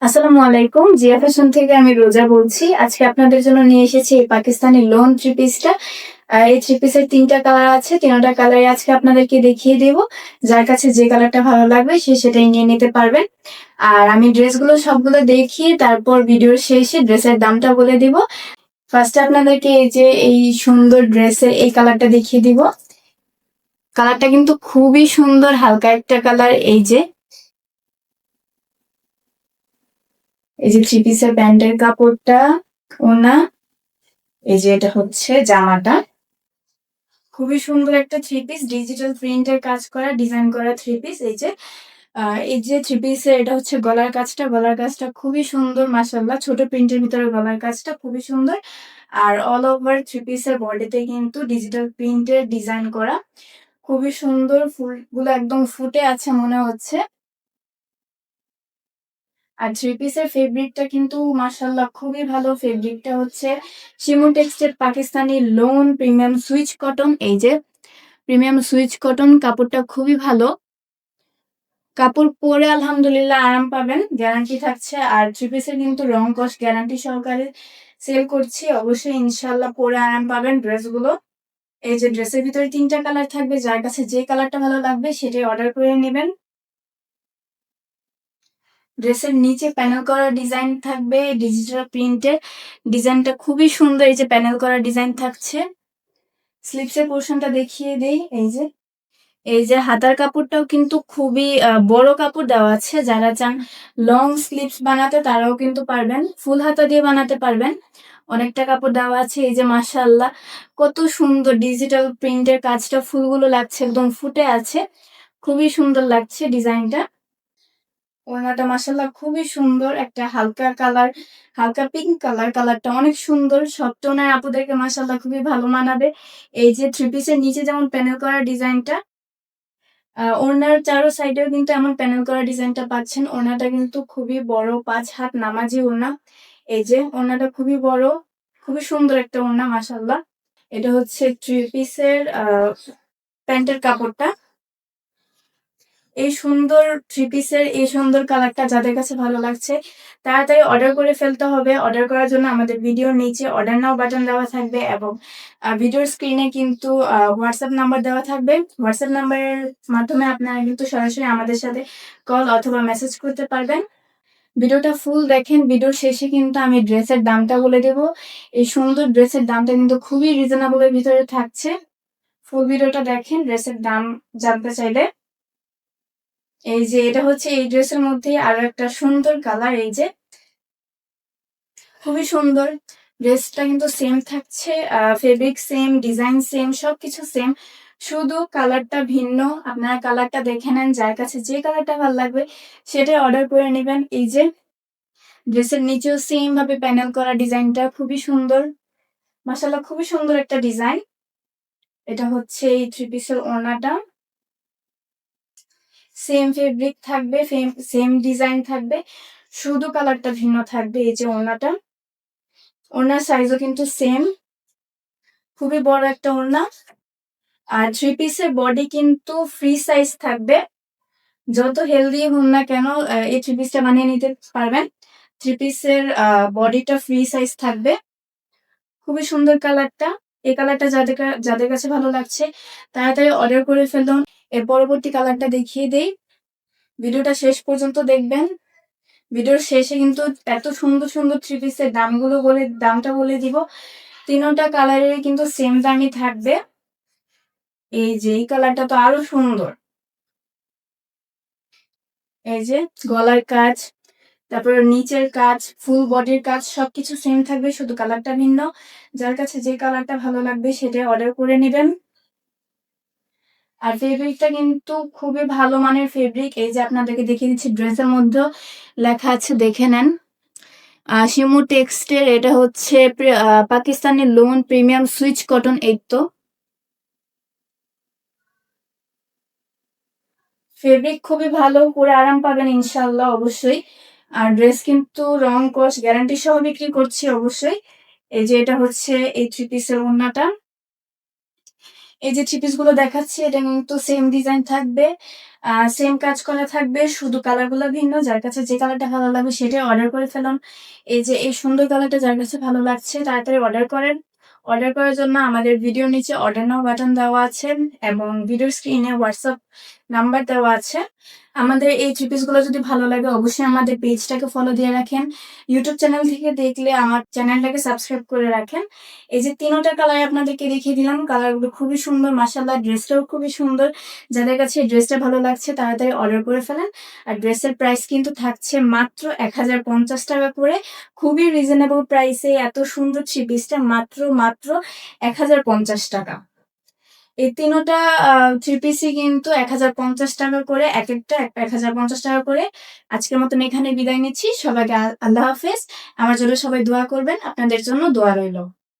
আসসালামু আলাইকুম। জিয়া ফ্যাশন থেকে আমি রোজা বলছি। আজকে আপনাদের জন্য নিয়ে এসেছি এই পাকিস্তানি লোন থ্রি পিসটা। এই থ্রি পিসের ৩ টা কালার আছে। ৩ টা কালারই আজকে আপনাদেরকে দেখিয়ে দেব। যার কাছে যে কালারটা ভালো লাগবে সে সেটাই নিয়ে নিতে পারবেন। আর আমি ড্রেসগুলো সবগুলো দেখিয়ে তারপর ভিডিওর শেষে ড্রেসের দামটা বলে দিব। ফার্স্টে আপনাদেরকে এই যে এই সুন্দর ড্রেসের এই কালারটা দেখিয়ে দিব। কালারটা কিন্তু খুবই সুন্দর, হালকা একটা কালার। এই যে থ্রি পিসের প্যান্টের কাপড়টা, ওনা, এই যে এটা হচ্ছে জামাটা। খুবই সুন্দর একটা থ্রি পিস, ডিজিটাল প্রিন্টের কাজ করা, ডিজাইন করা থ্রি পিস। এই যে থ্রি পিসের এটা হচ্ছে গলার কাজটা খুবই সুন্দর, মাশাআল্লাহ। ছোট প্রিন্টের ভিতরে গলার কাজটা খুবই সুন্দর। আর অল ওভার থ্রি পিসের বডিতে কিন্তু ডিজিটাল প্রিন্টের ডিজাইন করা, খুবই সুন্দর। ফুলগুলো একদম ফুটে আছে মনে হচ্ছে। আর থ্রি পিসের ফেব্রিকটা কিন্তু মাশাআল্লাহ খুবই ভালো। ফেব্রিকটা হচ্ছে শিমু টেক্সটের Pakistani loan premium switch cotton. এই যে প্রিমিয়াম সুইচ কটন, কাপড়টা খুবই ভালো। কাপড় পরে আলহামদুলিল্লাহ আরাম পাবেন, গ্যারান্টি থাকছে। আর থ্রি পিসের কিন্তু রং কস গ্যারান্টি সহকারে সেল করছি। অবশ্যই ইনশাল্লাহ পরে আরাম পাবেন ড্রেসগুলো। এই যে ড্রেসের ভিতরে ৩ টা কালার থাকবে, যার কাছে যে কালারটা ভালো লাগবে সেটাই অর্ডার করে নেবেন। ড্রেসের নিচে প্যানেল করা ডিজাইন থাকবে, ডিজিটাল প্রিন্টের ডিজাইনটা খুবই সুন্দর। এই যে প্যানেল করা ডিজাইন থাকছে। স্লিপসের পোর্শনটা দেখিয়ে দেই। এই যে হাতার কাপড়টাও কিন্তু খুবই বড় কাপড় দেওয়া আছে। যারা চান লং স্লিভস বানাতে তারাও কিন্তু পারবেন, ফুল হাতা দিয়ে বানাতে পারবেন। অনেকটা কাপড় দেওয়া আছে। এই যে মাশাআল্লাহ কত সুন্দর ডিজিটাল প্রিন্টের কাজটা, ফুলগুলো লাগছে একদম ফুটে আছে, খুবই সুন্দর লাগছে ডিজাইনটা। ওড়নাটা মাশাআল্লাহ খুবই সুন্দর, একটা হালকা কালার, হালকা পিঙ্ক কালার। কালারটা অনেক সুন্দর, সব টোনের আপুদেরকে মাশাআল্লাহ খুবই ভালো মানাবে। এই যে থ্রি পিসের নিচে যেমন প্যানেল করা ডিজাইনটা, ওড়নার চারো সাইডেও কিন্তু এমন প্যানেল করা ডিজাইনটা পাচ্ছেন। ওড়নাটা কিন্তু খুবই বড়, ৫ হাত নামাজি ওড়না। এই যে ওড়নাটা খুবই বড়, খুবই সুন্দর একটা ওড়না মাশাআল্লাহ। এটা হচ্ছে থ্রি পিসের প্যান্টের কাপড়টা। এই সুন্দর থ্রি পিসের এই সুন্দর কালারটা যাদের কাছে ভালো লাগছে তাড়াতাড়ি অর্ডার করে ফেলতে হবে। অর্ডার করার জন্য আমাদের ভিডিওর নিচে অর্ডার নাও বাটন দেওয়া থাকবে এবং ভিডিওর স্ক্রিনে কিন্তু হোয়াটসঅ্যাপ নাম্বার দেওয়া থাকবে। হোয়াটসঅ্যাপ নাম্বারের মাধ্যমে আপনারা কিন্তু সরাসরি আমাদের সাথে কল অথবা মেসেজ করতে পারবেন। ভিডিওটা ফুল দেখেন, ভিডিওর শেষে কিন্তু আমি ড্রেসের দামটা বলে দেব। এই সুন্দর ড্রেসের দামটা কিন্তু খুবই রিজনেবলের ভিতরে থাকছে। ফুল ভিডিওটা দেখেন ড্রেসের দাম জানতে চাইলে। এই যে এটা হচ্ছে এই ড্রেসের মধ্যে আরো একটা সুন্দর কালার। এই যে খুবই সুন্দর, ড্রেসটা কিন্তু সেম থাকছে, ফেব্রিক সেম, ডিজাইন সেম, সবকিছু সেম, শুধু কালারটা ভিন্ন। আপনারা কালারটা দেখে নেন, যার কাছে যে কালারটা ভালো লাগবে সেটাই অর্ডার করে নেবেন। এই যে ড্রেসের নিচেও সেম ভাবে প্যানেল করা ডিজাইনটা খুবই সুন্দর, মাশাআল্লাহ খুবই সুন্দর একটা ডিজাইন। এটা হচ্ছে এই থ্রি পিসের ওড়নাটা, সেম ফেব্রিক থাকবে, সেম ডিজাইন থাকবে, শুধু কালারটা ভিন্ন থাকবে। এই যে ওড়নাটা, ওড়নার সাইজও কিন্তু সেম, খুবই বড় একটা ওড়না। আর থ্রি পিসের বডি কিন্তু ফ্রি সাইজ থাকবে। যত হেলদি হন না কেন এই থ্রি পিসটা বানিয়ে নিতে পারবেন। থ্রি পিসের বডিটা ফ্রি সাইজ থাকবে। খুবই সুন্দর কালারটা। এই কালারটা যাদের কাছে ভালো লাগছে তাড়াতাড়ি অর্ডার করে ফেলুন। এর পরবর্তী কালারটা দেখিয়ে দেই। ভিডিওটা শেষ পর্যন্ত দেখবেন। ভিডিওর শেষে কিন্তু এত সুন্দর সুন্দর থ্রি পিসের দামটা বলে দিব। তিনটা কালারের কিন্তু সেম দামই থাকবে। এই যে এই কালারটা তো আরো সুন্দর। এই যে গলার কাজ, তারপরে নিচের কাজ, ফুল বডির কাজ সবকিছু সেম থাকবে, শুধু কালারটা ভিন্ন। যার কাছে যে কালারটা ভালো লাগবে সেটাই অর্ডার করে নেবেন। আর ফেব্রিকটা কিন্তু খুবই ভালো মানের ফেব্রিক। এই যে আপনাদেরকে দেখিয়ে দিচ্ছি, ড্রেসের মধ্যে লেখা আছে, দেখে নেন। শিমু টেক্সটের এটা হচ্ছে Pakistani loan premium switch cotton. এই তো ফেব্রিক খুবই ভালো, পরে আরাম পাবেন ইনশাল্লাহ অবশ্যই। আর ড্রেস কিন্তু রং কস গ্যারান্টি সহ বিক্রি করছি অবশ্যই। এই যে এটা হচ্ছে এই থ্রি পিসের ওড়নাটা। এই যে থ্রি পিস গুলো দেখাচ্ছি এটা কিন্তু সেম ডিজাইন থাকবে, সেম কাজ করা থাকবে, শুধু কালার গুলো ভিন্ন। যার কাছে যে কালারটা ভালো লাগবে সেটাই অর্ডার করে ফেলুন। এই যে এই সুন্দর কালারটা যার কাছে ভালো লাগছে তাড়াতাড়ি অর্ডার করেন। অর্ডার করার জন্য আমাদের ভিডিওর নিচে অর্ডার নাও বাটন দেওয়া আছে এবং ভিডিওর স্ক্রিনে হোয়াটসঅ্যাপ নাম্বার দেওয়া আছে। আমাদের এই থ্রি পিস গুলো যদি ভালো লাগে অবশ্যই আমাদের পেজটাকে ফলো দিয়ে রাখেন। ইউটিউব চ্যানেল থেকে দেখলে আমার চ্যানেলটাকে সাবস্ক্রাইব করে রাখেন। এই যে ৩টা কালার আপনাদেরকে দেখিয়ে দিলাম, কালারগুলো খুবই সুন্দর, মাশাআল্লাহ ড্রেসটাও খুবই সুন্দর। যাদের কাছে এই ড্রেসটা ভালো লাগছে তাড়াতাড়ি অর্ডার করে ফেলেন। আর ড্রেসের প্রাইস কিন্তু থাকছে মাত্র ১,০৫০ টাকা করে। খুবই রিজনেবল প্রাইসে এত সুন্দর থ্রি পিসটা মাত্র ১,০৫০ টাকা। এই ৩টা থ্রি পিসই কিন্তু ১,০৫০ টাকা করে, একেকটা ১,০৫০ টাকা করে। আজকের মতন এখানে বিদায় নিচ্ছি। সবাইকে আল্লাহ হাফেজ। আমার জন্য সবাই দোয়া করবেন। আপনাদের জন্য দোয়া রইল।